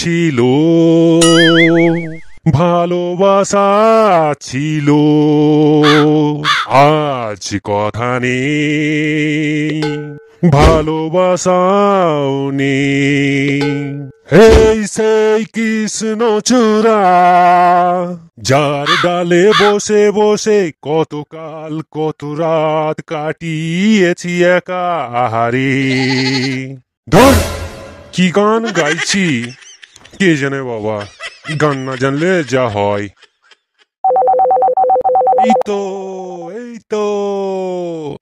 ছিল, ভালোবাসা ছিল, আজ কথা নেই, ভালোবাসাও নেই। এই সেই কৃষ্ণচূড়া, যার ডালে বসে বসে কতকাল কত রাত কাটিয়েছি একা। আহারে ধর, কি গান গাইছি কে জানে বাবা, গান না জানলে যা হয়। এই তো, এই তো,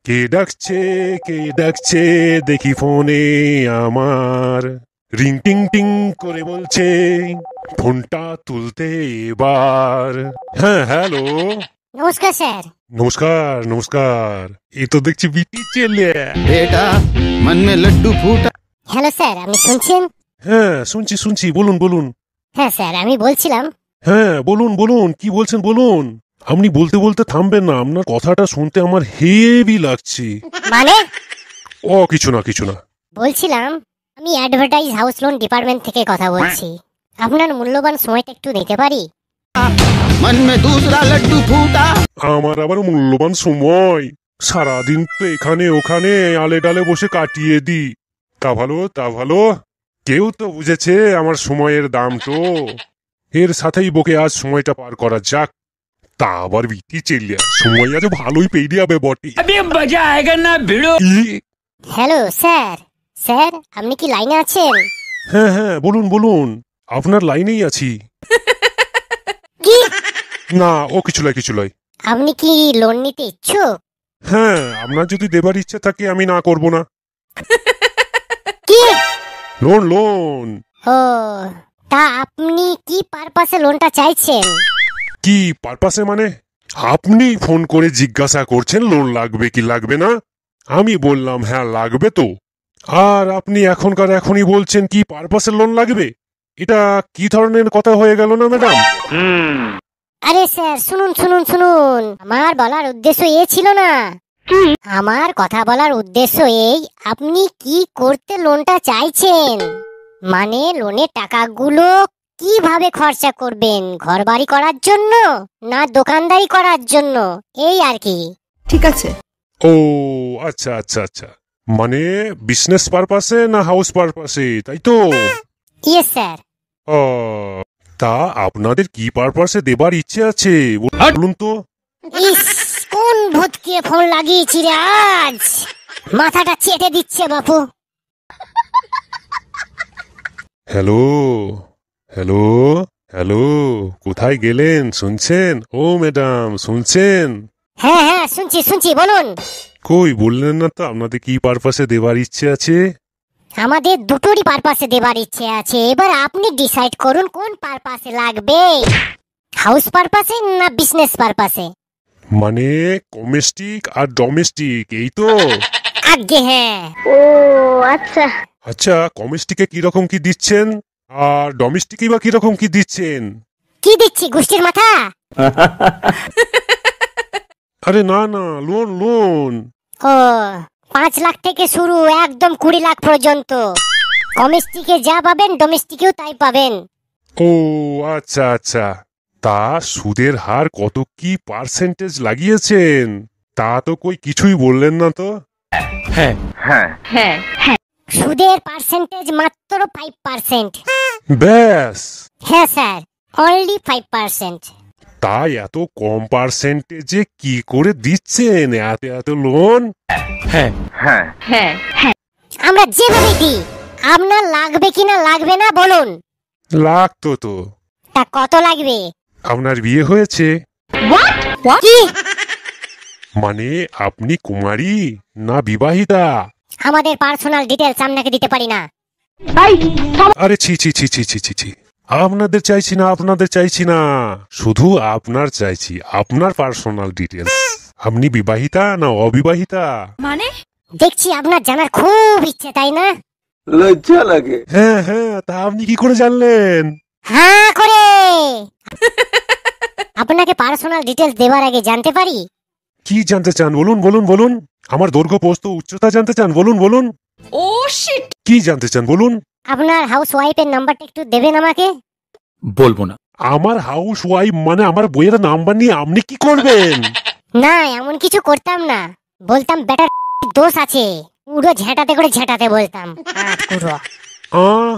কে ডাকছে, কে ডাকছে দেখি ফোনে আমার। রিং টিং টিং করে বলছে ফোনটা তুলতে এবার। হ্যাঁ হ্যালো, নমস্কার স্যার। নমস্কার নমস্কার, এই তো দেখছি বিটি ছেলে। बेटा मन में लड्डू फूटा। হ্যালো স্যার, আপনি শুনছেন? হ্যাঁ শুনছি শুনছি, বলুন বলুন। হ্যাঁ স্যার, আমি বলছিলাম। হ্যাঁ বলুন বলুন, কি বলছেন বলুন। আপনি বলতে বলতে থামবেন না, আপনার কথাটা শুনতে আমার হেভি লাগছে। মানে ও কিছু না কিছু না। বলছিলাম, আমি অ্যাডভার্টাইজ হাউস লোন ডিপার্টমেন্ট থেকে কথা বলছি। আপনার মূল্যবান সময়টা একটু নিতে পারি? मन में दूसरा लड्डू फूटा। আমার আবার মূল্যবান সময়, সারাদিন তো এখানে ওখানে আলে ডালে বসে কাটিয়ে দি। তা ভালো তা ভালো, কেউ তো বুঝেছে আমার সময়ের দাম তো। এর সাথেই বকে আজ সময়টা পার করা যাক। তা আবার বিটি চেলিয়া, সময় আজ ভালোই পেয়ে যাবে বটে। Hello sir. স্যার, আপনি কি লাইনে আছেন? হ্যাঁ হ্যাঁ বলুন বলুন, আপনার লাইনেই আছি। কি? না ও কিছু লয় কিছু লয়। আপনি কি লোন নিতে ইচ্ছুক? হ্যাঁ, আপনার যদি দেবার ইচ্ছে থাকে আমি না করব না। কি? Loan loan. ও, তা আপনি কি পারপাসে লোনটা চাইছেন? কি পারপাসে মানে? আপনি ফোন করে জিজ্ঞাসা করছেন লোন লাগবে কি লাগবে না। আমি বললাম হ্যাঁ লাগবে তো। আর আপনি এখনকার এখনই বলছেন কি পারপাসে লোন লাগবে। এটা কি ধরনের কথা হয়ে গেল না ম্যাডাম? আরে স্যার, শুনুন শুনুন শুনুন, আমার বলার উদ্দেশ্য এ ছিল না। আমার কথা বলার উদ্দেশ্য এই, আপনি কি করতে লোনটা চাইছেন, মানে লোনের টাকাগুলো কিভাবে খরচা করবেন, ঘরবাড়ি করার জন্য না দোকানদারি করার জন্য, এই আর কি। ঠিক আছে। ও আচ্ছা আচ্ছা আচ্ছা, মানে বিজনেস পারপাসে না হাউস পারপাসে, তাই তো? Yes sir. ও, তা আপনাদের কি পারপাসে দেবার ইচ্ছে আছে বলুন তো। ইস, কোন ভূতকে ফোন লাগিয়েছি রে আজ, মাথাটা চেটে দিচ্ছে বাপু। হ্যালো হ্যালো হ্যালো, কোথায় গেলেন? শুনছেন? ও ম্যাডাম শুনছেন? হ্যাঁ হ্যাঁ শুনছি শুনছি, বলুন। কই বললেন না তো আপনাদের কি পারপাসে দেবার ইচ্ছে আছে? আমাদের দুটোরই পারপাসে দেবার ইচ্ছে আছে, এবার আপনি ডিসাইড করুন কোন পারপাসে লাগবে, হাউস পারপাসে না বিজনেস পারপাসে। মানে কমেস্টিক আর ডোমেস্টিক, এই তো? আজ্ঞে হ্যাঁ। ও আচ্ছা। আচ্ছা, কমেস্টিকে কিরকম কি দিচ্ছেন আর ডোমেস্টিকে বা কিরকম কি দিচ্ছেন? কি দিচ্ছি, গোষ্ঠীর মাথা? আরে না না, লোন লোন। ও, 5 লাখ থেকে শুরু, একদম 20 লাখ পর্যন্ত। কমেস্টিকে যা পাবেন ডোমেস্টিকেও তাই পাবেন। ও আচ্ছা আচ্ছা, তা সুদের হার কত কি পার্সেন্টেজ লাগিয়েছেন? তা তো কই কিছুই বললেন না তো। সুদের পার্সেন্টেজ মাত্র 5%। ব্যাস? হ্যাঁ স্যার, অনলি 5%। তাই এত কম পার্সেন্টেজে কি করে দিচ্ছেন এত এত লোন? আমরা যেভাবে দিই, আপনার লাগবে কিনা লাগবে না বলুন। লাগতো তো। তা কত লাগবে? আপনার বিয়ে হয়েছে? কি? মানে আপনি কুমারী না বিবাহিতা? আমাদের পার্সোনাল ডিটেলস আপনাকে দিতে পারি না। আরে ছি ছি ছি ছি ছি ছি ছি, আপনাদের চাইছি না আপনাদের চাইছি না, শুধু আপনার চাইছি, আপনার পার্সোনাল ডিটেলস। আপনি বিবাহিতা না অবিবাহিতা? মানে দেখছি আপনার জানার খুব ইচ্ছে, তাই না? लज्जा लगे। হ্যাঁ হ্যাঁ, তা আপনি কি করে জানলেন? হ্যাঁ করে। আপনাকে পার্সোনাল ডিটেলস দেওয়ার আগে জানতে পারি? কি জানতে চান বলুন বলুন বলুন। আমার দৈর্ঘ্য প্রস্থ উচ্চতা জানতে চান? বলুন বলুন। ও শিট। কি জানতে চান বলুন। আপনার হাউস ওয়াইফের নাম্বারটা একটু দেবেন আমাকে? বলবো না। আমার হাউস ওয়াইফ মানে আমার বইয়ের নাম্বার নিয়ে আপনি কি করবেন? না এমন কিছু করতাম না, বলতাম বেটার দোষ আছে, পুরো ঝেঁটাতে করে ঝেঁটাতে বলতাম। পুরো আহ